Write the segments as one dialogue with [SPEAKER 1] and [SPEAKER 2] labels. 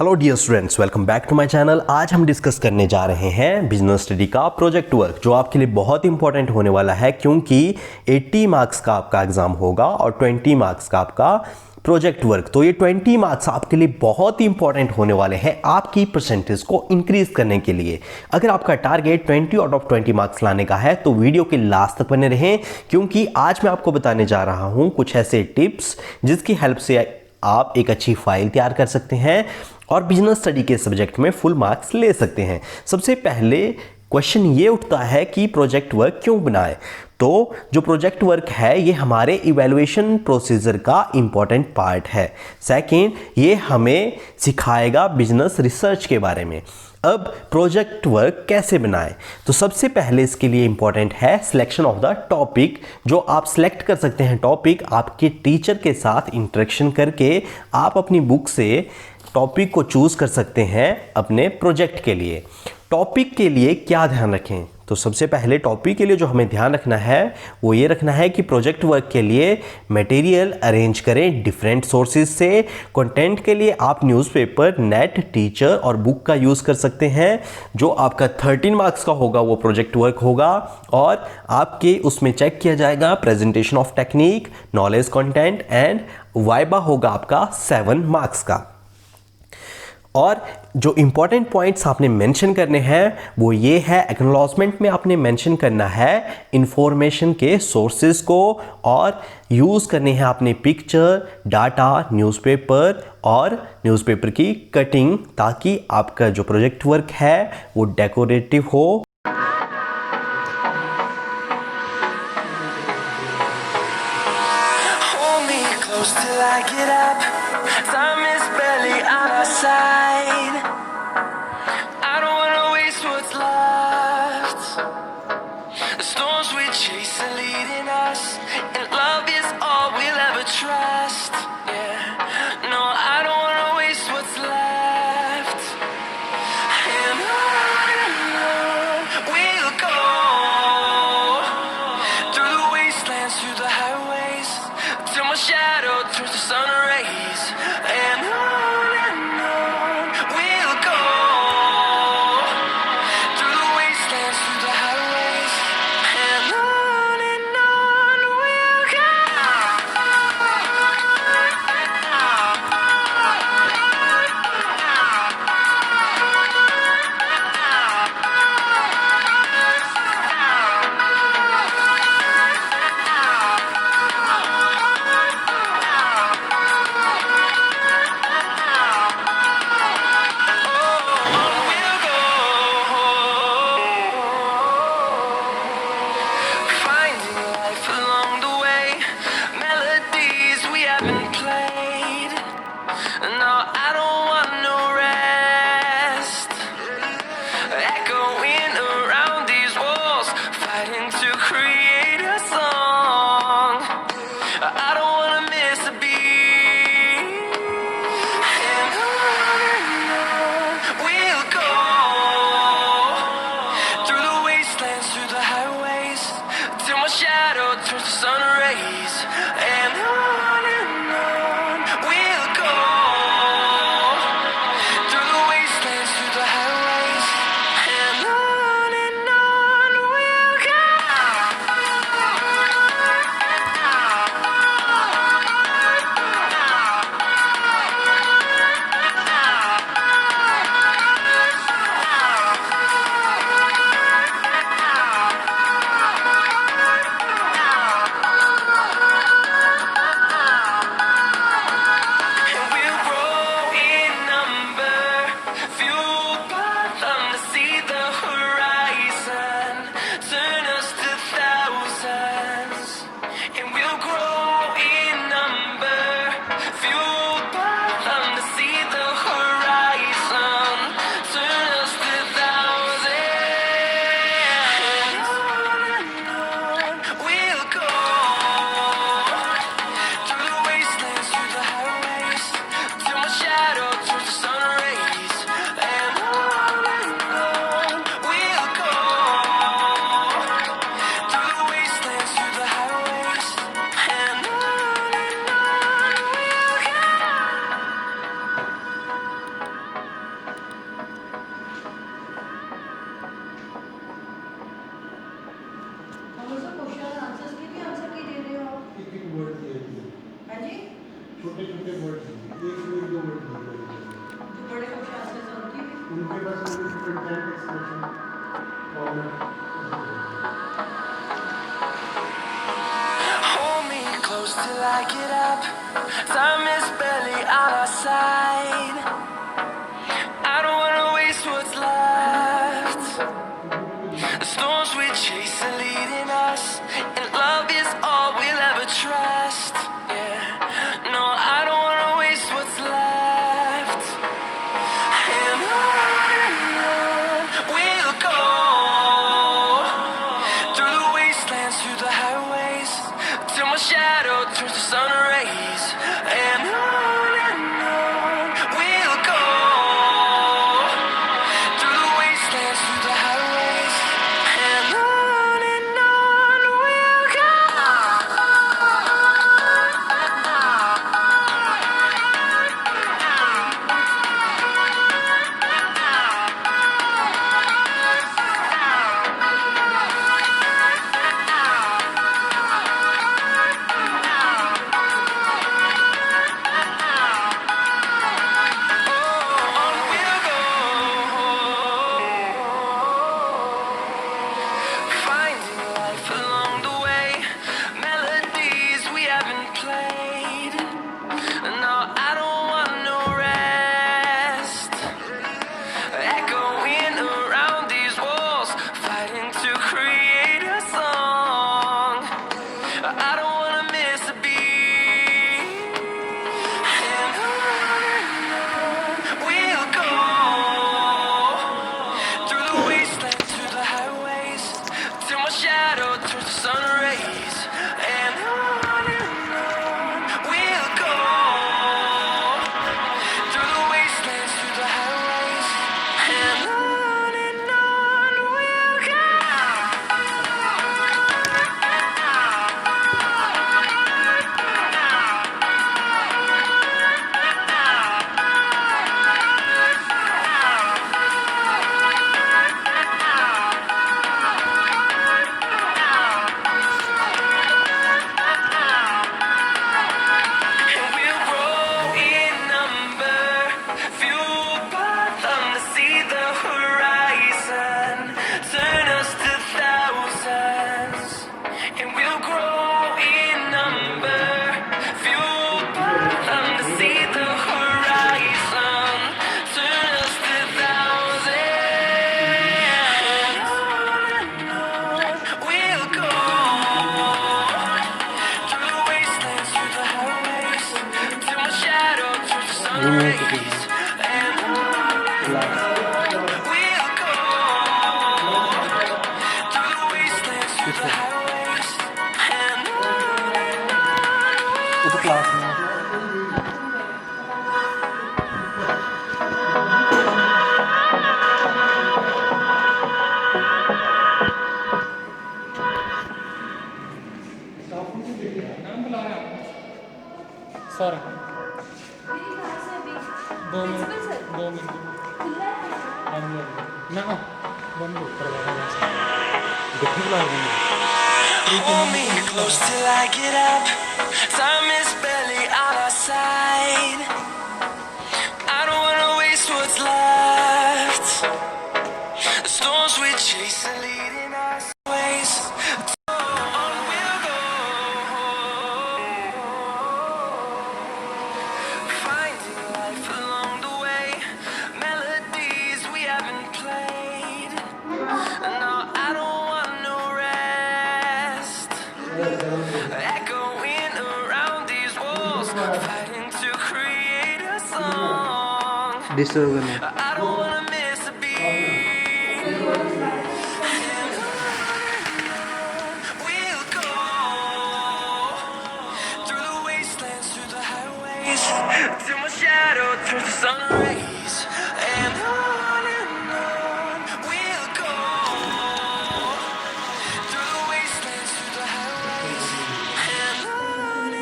[SPEAKER 1] Hello dear students, welcome back to my channel. आज हम discuss करने जा रहे हैं बिजनेस स्टडी का प्रोजेक्ट वर्क, जो आपके लिए बहुत इंपॉर्टेंट होने वाला है क्योंकि 80 मार्क्स का आपका एग्जाम होगा और 20 मार्क्स का आपका प्रोजेक्ट वर्क। तो ये 20 मार्क्स आपके लिए बहुत ही इंपॉर्टेंट होने वाले हैं आपकी परसेंटेज को इंक्रीज करने के लिए। अगर आपका टारगेट 20 आउट ऑफ 20 मार्क्स लाने का है तो वीडियो के लास्ट तक बने रहें, क्योंकि आज मैं आपको बताने जा रहा हूं कुछ ऐसे टिप्स जिसकी हेल्प से आप एक अच्छी फाइल तैयार कर सकते हैं और बिजनेस स्टडी के सब्जेक्ट में फुल मार्क्स ले सकते हैं। सबसे पहले क्वेश्चन ये उठता है कि प्रोजेक्ट वर्क क्यों बनाए। तो जो प्रोजेक्ट वर्क है ये हमारे इवैल्यूएशन प्रोसीजर का इंपॉर्टेंट पार्ट है। सेकंड, ये हमें सिखाएगा बिजनेस रिसर्च के बारे में। अब प्रोजेक्ट वर्क कैसे बनाएं, तो सबसे पहले इसके लिए इंपॉर्टेंट है सिलेक्शन ऑफ द टॉपिक। जो आप सिलेक्ट कर सकते हैं टॉपिक आपके टीचर के साथ इंटरेक्शन करके आप अपनी बुक से टॉपिक को चूज कर सकते हैं अपने प्रोजेक्ट के लिए। टॉपिक के लिए क्या ध्यान रखें, तो सबसे पहले टॉपिक के लिए जो हमें ध्यान रखना है वो ये रखना है कि प्रोजेक्ट वर्क के लिए मटेरियल अरेंज करें डिफरेंट सोर्सेज से। कंटेंट के लिए आप न्यूज़पेपर, नेट, टीचर और बुक का यूज़ कर सकते हैं। जो आपका 13 मार्क्स का होगा वो प्रोजेक्ट वर्क होगा और आपके उसमें चेक किया जाएगा presentation of technique, knowledge content and viva होगा आपका 7 मार्क्स का। और जो इंपॉर्टेंट पॉइंट्स आपने मेंशन करने हैं वो ये है, एक्नॉलेजमेंट में आपने मेंशन करना है इंफॉर्मेशन के सोर्सेज को और यूज़ करने हैं आपने पिक्चर, डाटा, न्यूज़पेपर और न्यूज़पेपर की कटिंग, ताकि आपका जो प्रोजेक्ट वर्क है वो डेकोरेटिव हो।
[SPEAKER 2] Till I get up, time is barely on our side. I don't wanna waste what's left. The storms we chase are leading us, and love is all we'll ever trust. Yeah, no, I don't wanna waste what's left. And on Time is barely on our side. I don't wanna waste what's left. The storms we chase are leading us, and love is all we'll ever trust. Yeah, no, I don't wanna waste what's left. And on we'll go, through the wastelands, through the highways, till my shadow turns to sun rays. And on we'll go, through the wastelands, through the highways. And on we'll go. On we'll go, finding life along the way, melodies we haven't played. No, I don't want no rest, echoing around these walls, fighting to create a song. I don't wanna miss a beat. And on we'll go, through the wastelands, through the highways, till my shadow turns to sun rays. And on we'll go, through the wastelands, through the highways. And on we'll go. And we'll grow in number, fueled by them to see the horizon, turn us to thousands. And we'll grow in number, fueled by them to see the horizon, turn us to thousands. We'll go, through the wastelands, through the highways, till my shadow turns to sun rays. And we'll go, through the wastelands, through the highways. And
[SPEAKER 3] उस class में sir 2 minute ना बंद करवा
[SPEAKER 2] hold me close till I get up. Time is barely on our side. I don't wanna waste what's left. The storms we chase are leading us ways. On we'll go, finding life along the way, melodies we haven't played. No, I don't want no rest, echoing around these walls, fighting to create a song.
[SPEAKER 3] Disturb करना
[SPEAKER 2] I don't wanna miss a beat. And we'll go, through the wastelands, through the highways, till my shadow turns to sun rays. And on we'll go, through the wastelands, through the highways. And on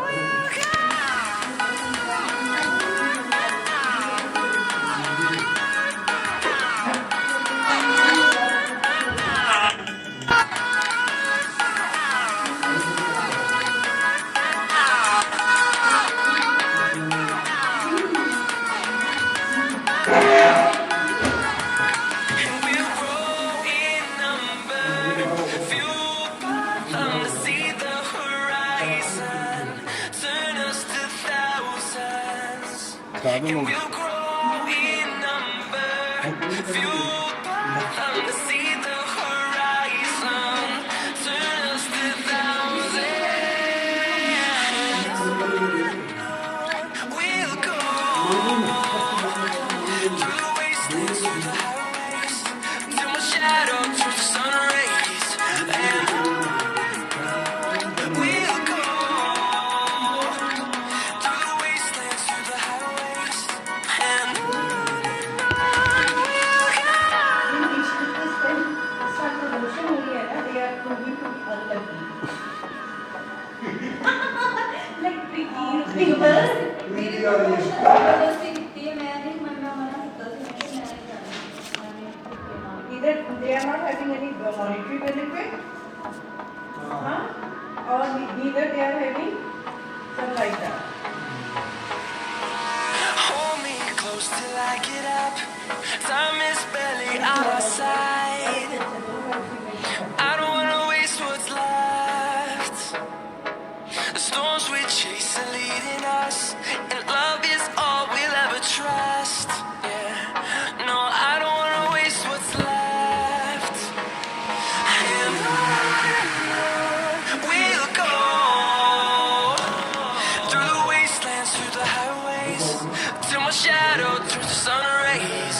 [SPEAKER 2] we'll go.
[SPEAKER 3] Sabe,
[SPEAKER 2] and
[SPEAKER 3] mano?
[SPEAKER 2] we'll grow in number, fueled by them to see the horizon, turn us to thousands. We'll go through the wastelands, through the highways, till my shadow turns to sun rays, and we'll go through the wastelands, through the highways, and
[SPEAKER 4] Either they are not having any monetary benefit, or neither they are having some like that.
[SPEAKER 2] hold me close till I get up. Time is barely on our side. I don't wanna waste what's left. The storms we chase are leading us, and love is all we'll ever trust. Yeah, no, I don't wanna waste what's left. And on we'll go through the wastelands, through the highways, till my shadow turns to sun rays,